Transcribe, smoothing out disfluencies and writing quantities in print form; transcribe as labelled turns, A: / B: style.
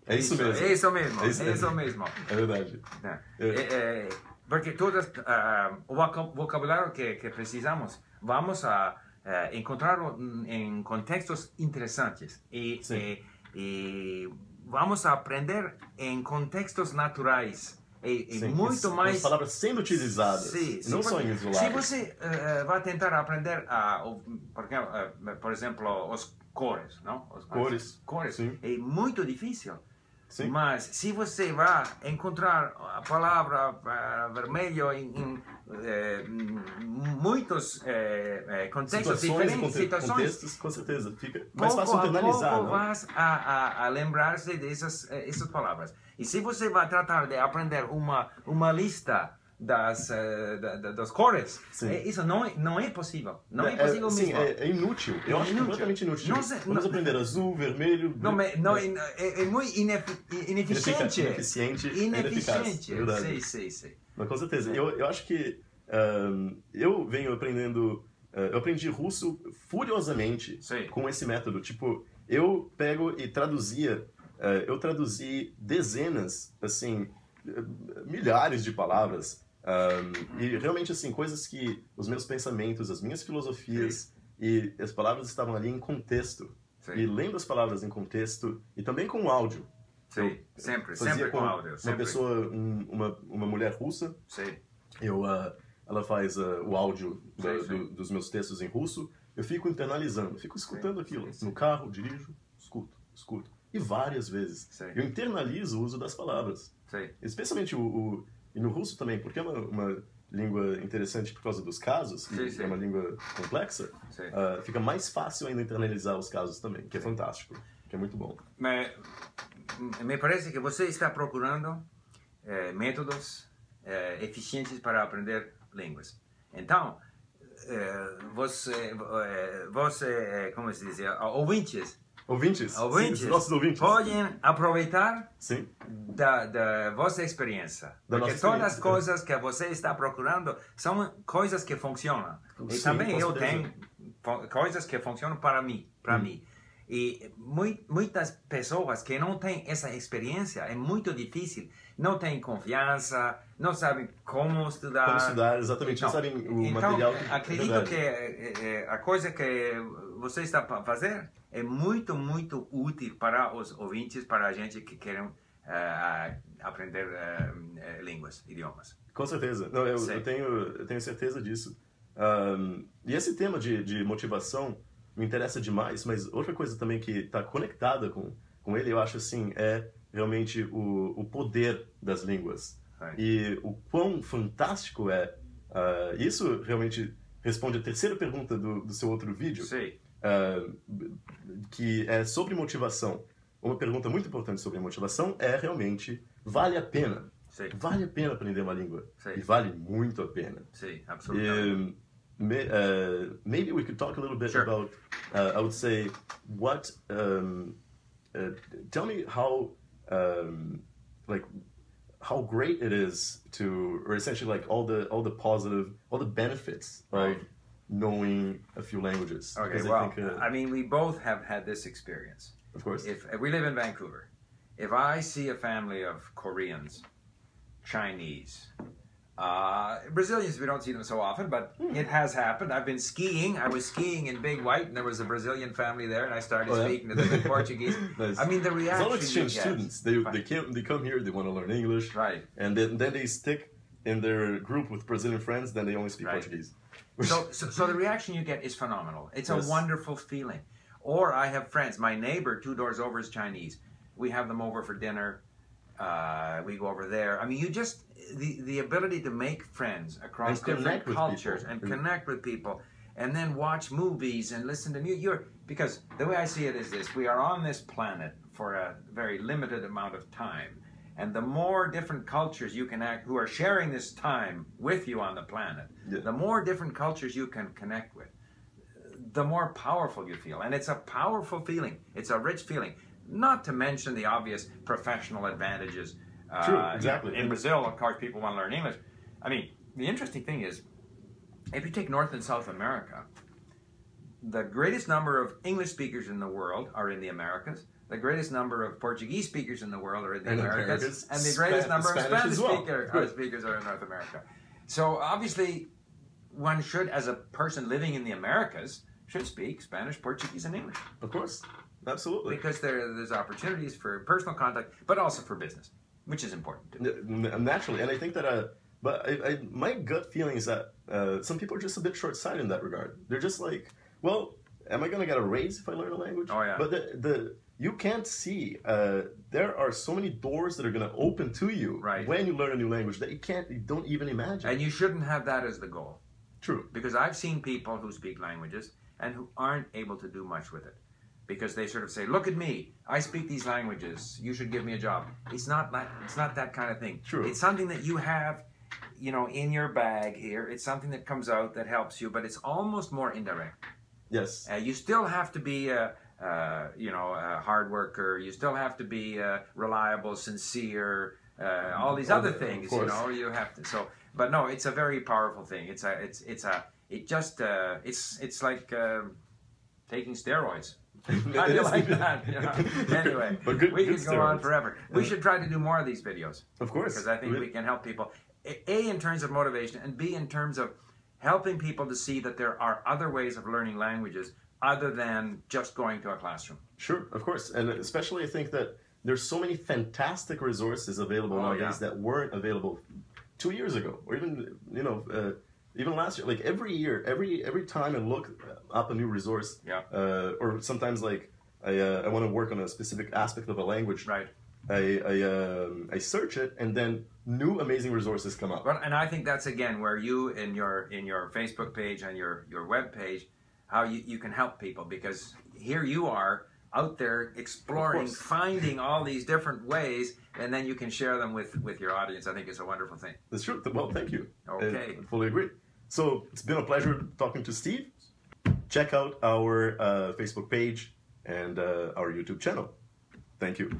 A: É isso mesmo.
B: É isso mesmo.
A: É isso
B: mesmo.
A: É verdade.
B: Porque todas o vocabulário que precisamos, vamos a encontrarlo em contextos interessantes e vamos a aprender em contextos naturais. Muito mais...
A: As palavras sendo utilizadas, não só em isolado.
B: Se você vai tentar aprender, por exemplo, os cores, não? Os cores.
A: Sim.
B: É muito difícil.
A: Sim.
B: Mas se você vai encontrar a palavra vermelho em muitos contextos diferentes,
A: contextos, com certeza, fica mais fácil internalizar.
B: Pouco vas a lembrar-se dessas palavras. E se você vai tratar de aprender uma lista das cores, isso não é possível. Não é possível mesmo.
A: É inútil. Eu acho completamente inútil. Vamos aprender azul, vermelho...
B: É muito ineficiente.
A: Ineficiente.
B: Sim.
A: Mas com certeza. Eu acho que eu venho aprendendo... eu aprendi russo furiosamente com esse método. Tipo, eu pego e traduzia... eu traduzi dezenas, assim, milhares de palavras. E realmente, assim, coisas que os meus pensamentos, as minhas filosofias e as palavras estavam ali em contexto. E lendo as palavras em contexto e também com o áudio.
B: Sim, sempre com áudio.
A: Uma pessoa, uma mulher russa, ela faz o áudio dos meus textos em russo, eu fico internalizando, fico escutando aquilo. No carro, dirijo, escuto. E várias vezes. Eu internalizo o uso das palavras. Especialmente e no russo também, porque é uma língua interessante por causa dos casos, é uma língua complexa, fica mais fácil ainda internalizar os casos também, que é fantástico, que é muito bom.
B: Me parece que você está procurando métodos eficientes para aprender línguas. Então, você como se diz, ouvintes,
A: Sim, nossos ouvintes
B: podem aproveitar da vossa experiência. Porque todas as coisas que você está procurando são coisas que funcionam. E também eu tenho coisas que funcionam para mim. E muitas pessoas que não têm essa experiência, é muito difícil, não têm confiança, não sabem como estudar.
A: Exatamente, não sabem o material.
B: Acredito que a coisa que você está a fazer é muito, muito útil para os ouvintes, para a gente que querem aprender línguas, idiomas.
A: Com certeza. Não, eu tenho certeza disso. E esse tema de motivação me interessa demais, mas outra coisa também que está conectada com ele, eu acho assim, é realmente o poder das línguas. E o quão fantástico é. Isso realmente responde a terceira pergunta do seu outro vídeo. Que é sobre motivação. Uma pergunta muito importante sobre motivação é realmente, vale a pena? Vale a pena aprender uma língua? E vale muito a pena.
B: Sim, absolutamente.
A: Maybe we could talk a little bit about, I would say, tell me how, how great it is to, or essentially like all the positive, all the benefits of knowing a few languages.
B: Okay, well, I mean, we both have had this experience.
A: Of course.
B: If we live in Vancouver, if I see a family of Koreans, Chinese, Brazilians, we don't see them so often, but it has happened. I've been skiing. I was skiing in Big White, and there was a Brazilian family there, and I started speaking to them in Portuguese.
A: Nice.
B: I mean, the reaction.
A: It's all exchange students. They come here, they want to learn English, and then they stick in their group with Brazilian friends. Then they only speak Portuguese.
B: So the reaction you get is phenomenal. It's a wonderful feeling. Or I have friends. My neighbor 2 doors over is Chinese. We have them over for dinner. We go over there. I mean, you just the ability to make friends across different cultures and connect with people, and then watch movies and listen to music. Because the way I see it is this: we are on this planet for a very limited amount of time, and the more different cultures you can who are sharing this time with you on the planet, the more different cultures you can connect with, the more powerful you feel. And it's a powerful feeling. It's a rich feeling. Not to mention the obvious professional advantages.
A: True, exactly.
B: In Brazil, of course, people want to learn English. I mean, the interesting thing is, if you take North and South America, the greatest number of English speakers in the world are in the Americas. the greatest number of Portuguese speakers in the world are in the
A: And
B: Americas, and the greatest number of
A: Spanish
B: Spanish speakers are in North America. So obviously, one should, as a person living in the Americas, should speak Spanish, Portuguese, and English.
A: Of course, absolutely.
B: Because there's opportunities for personal contact, but also for business, which is important too.
A: Naturally, and I think that, my gut feeling is that some people are just a bit short-sighted in that regard. They're just like, well, am I going to get a raise if I learn a language?
B: Oh, yeah.
A: But you can't see, there are so many doors that are going to open to you when you learn a new language that you don't even imagine.
B: And you shouldn't have that as the goal.
A: True.
B: Because I've seen people who speak languages and who aren't able to do much with it. Because they sort of say, look at me, I speak these languages, you should give me a job. It's not that kind of thing.
A: True.
B: It's something that you have, in your bag here. It's something that comes out that helps you, but it's almost more indirect.
A: Yes.
B: You still have to be a hard worker. You still have to be reliable, sincere, all these other things. You have to. So, but no, it's a very powerful thing. It's like taking steroids. How do you like that? Anyway, we could go on forever. We should try to do more of these videos.
A: Of course.
B: Because I think we can help people. A, in terms of motivation, and B, in terms of helping people to see that there are other ways of learning languages other than just going to a classroom.
A: Sure, of course. And especially I think that there's so many fantastic resources available nowadays that weren't available 2 years ago, or even, even last year. Like every year, every time I look up a new resource, or sometimes like I want to work on a specific aspect of a language.
B: Right.
A: I search it, and then new amazing resources come up.
B: Well, and I think that's again where you in your Facebook page and your web page, how you can help people, because here you are out there exploring, finding all these different ways, and then you can share them with your audience. I think it's a wonderful thing.
A: That's true. Well, thank you.
B: Okay.
A: I fully agree. So it's been a pleasure talking to Steve. Check out our Facebook page and our YouTube channel. Thank you.